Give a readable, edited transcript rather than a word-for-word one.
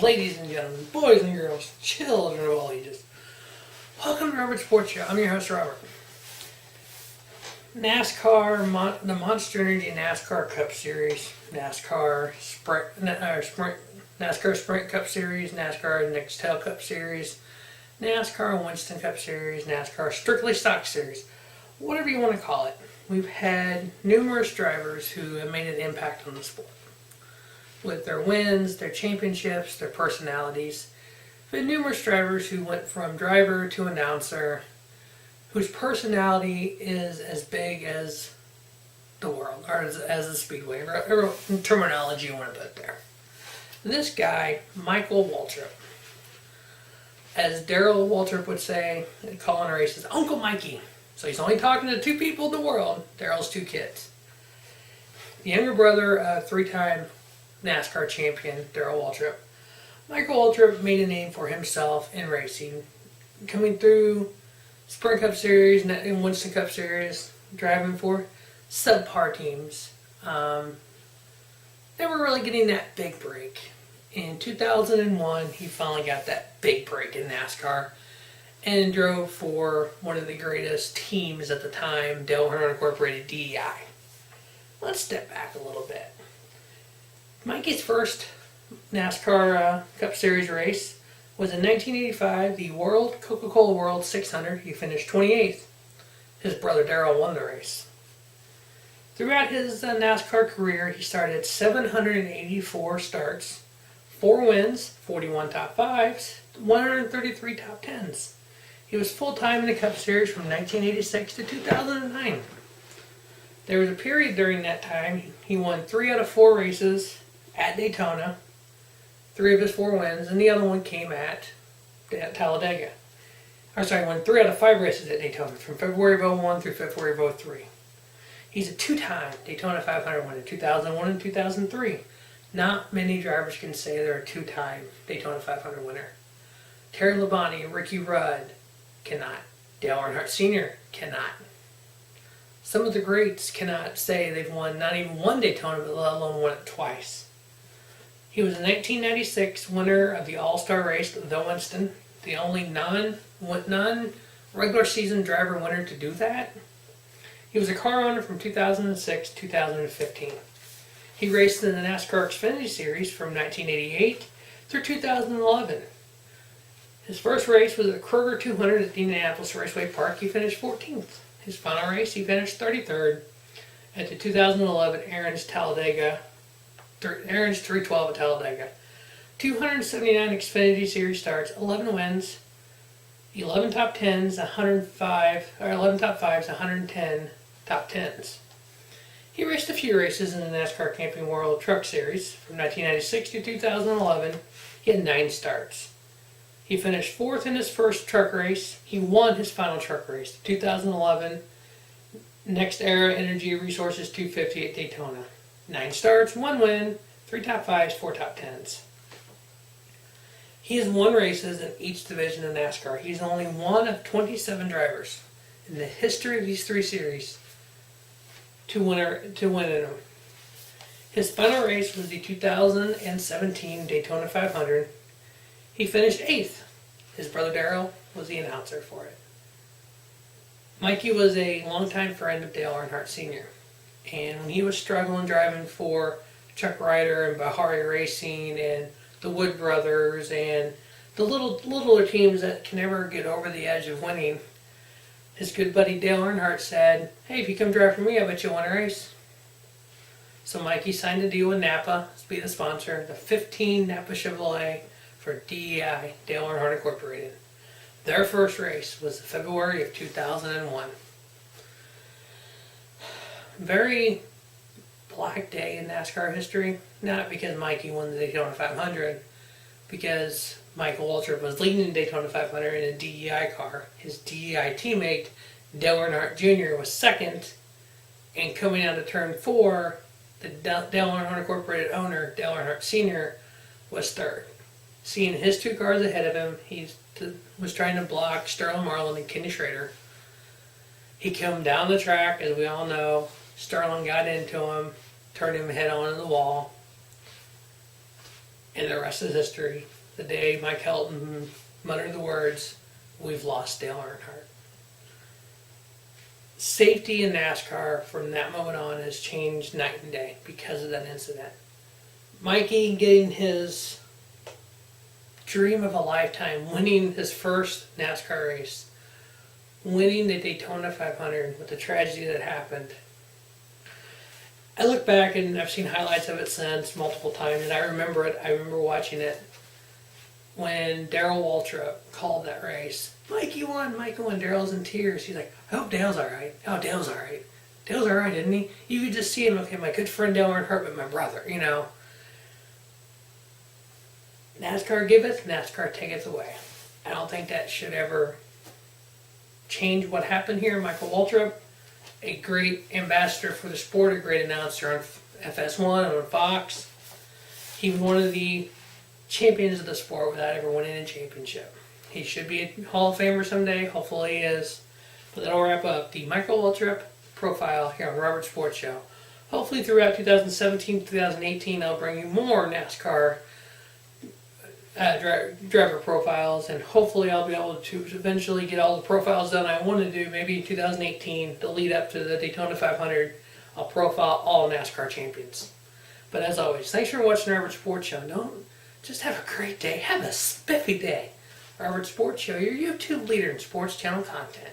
ladies and gentlemen, boys and girls, children of all ages. Welcome to Robert Sports Show. I'm your host, Robert. NASCAR, the Monster Energy NASCAR Cup Series, NASCAR Sprint Cup Series, NASCAR Nextel Cup Series, NASCAR Winston Cup Series, NASCAR Strictly Stock Series, whatever you want to call it. We've had numerous drivers who have made an impact on the sport. With their wins, their championships, their personalities. We've had numerous drivers who went from driver to announcer, whose personality is as big as the world, or as the speedway, or terminology you want to put there. This guy, Michael Waltrip, as Daryl Waltrip would say, calling races, Uncle Mikey. So he's only talking to two people in the world, Daryl's two kids. The younger brother of three-time NASCAR champion, Daryl Waltrip. Michael Waltrip made a name for himself in racing, coming through Sprint Cup Series and Winston Cup Series, driving for subpar teams. Never really getting that big break. In 2001, he finally got that big break in NASCAR and drove for one of the greatest teams at the time, Dale Earnhardt Incorporated, DEI. Let's step back a little bit. Mikey's first NASCAR Cup Series race was in 1985, the Coca-Cola World 600. He finished 28th. His brother Daryl won the race. Throughout his NASCAR career, he started 784 starts, 4 wins, 41 top 5s, 133 top 10s. He was full-time in the Cup Series from 1986 to 2009. There was a period during that time he won 3 out of 4 races at Daytona, 3 of his 4 wins, and the other one came at Talladega. Won 3 out of 5 races at Daytona from February of 2001 through February of 2003. He's a 2-time Daytona 500 winner, 2001 and 2003. Not many drivers can say they're a 2-time Daytona 500 winner. Terry Labonte, Ricky Rudd cannot. Dale Earnhardt Sr. cannot. Some of the greats cannot say they've won not even one Daytona, but let alone won it twice. He was a 1996 winner of the All-Star race, the Winston, the only non-regular season driver winner to do that. He was a car owner from 2006 to 2015. He raced in the NASCAR Xfinity Series from 1988 through 2011. His first race was at Kroger 200 at Indianapolis Raceway Park. He finished 14th. His final race, he finished 33rd at the 2011 Aaron's 312 at Talladega. 279 Xfinity Series starts, 11 wins, 11 top 10s, 11 top 5s, 110 top 10s. He raced a few races in the NASCAR Camping World Truck Series from 1996 to 2011. He had 9 starts. He finished 4th in his first truck race. He won his final truck race, the 2011 Next Era Energy Resources 250 at Daytona. 9 starts, 1 win, 3 top 5s, 4 top 10s. He has won races in each division of NASCAR. He's only one of 27 drivers in the history of these 3 series to win in them. His final race was the 2017 Daytona 500. He finished 8th. His brother Daryl was the announcer for it. Mikey was a longtime friend of Dale Earnhardt Sr. And when he was struggling driving for Chuck Ryder and Bahari Racing and the Wood Brothers and the littler teams that can never get over the edge of winning, his good buddy Dale Earnhardt said, "Hey, if you come drive for me, I bet you'll win a race." So Mikey signed a deal with Napa to be the sponsor, the 15 Napa Chevrolet for DEI, Dale Earnhardt Incorporated. Their first race was February of 2001. Very black day in NASCAR history, not because Mikey won the Daytona 500, because Michael Waltrip was leading the Daytona 500 in a DEI car. His DEI teammate, Dale Earnhardt Jr., was second, and coming out of turn 4, the Dale Earnhardt Incorporated owner, Dale Earnhardt Sr., was third. Seeing his 2 cars ahead of him, he was trying to block Sterling Marlin and Kenny Schrader. He came down the track, as we all know. Sterling got into him, turned him head on to the wall. And the rest is history. The day Mike Helton muttered the words, "We've lost Dale Earnhardt." Safety in NASCAR from that moment on has changed night and day because of that incident. Mikey getting his dream of a lifetime, winning his first NASCAR race, winning the Daytona 500 with the tragedy that happened. I look back and I've seen highlights of it since multiple times, and I remember it. I remember watching it when Darrell Waltrip called that race. Mikey won, Mikey won. Darrell's in tears. He's like, "I hope Dale's all right. Oh, Dale's all right. Dale's all right, isn't he?" You could just see him. Okay, my good friend Dale Earnhardt, but my brother, you know. NASCAR giveth, NASCAR taketh away. I don't think that should ever change what happened here. Michael Waltrip, a great ambassador for the sport, a great announcer on FS1 and on Fox. He was one of the champions of the sport without ever winning a championship. He should be a Hall of Famer someday. Hopefully he is. But that'll wrap up the Michael Waltrip profile here on Robert Sports Show. Hopefully throughout 2017, 2018, I'll bring you more NASCAR driver profiles, and hopefully I'll be able to eventually get all the profiles done I want to do. Maybe in 2018, the lead up to the Daytona 500, I'll profile all NASCAR champions. But as always, thanks for watching Robert Sports Show. Don't just have a great day. Have a spiffy day. Robert Sports Show, your YouTube leader in sports channel content.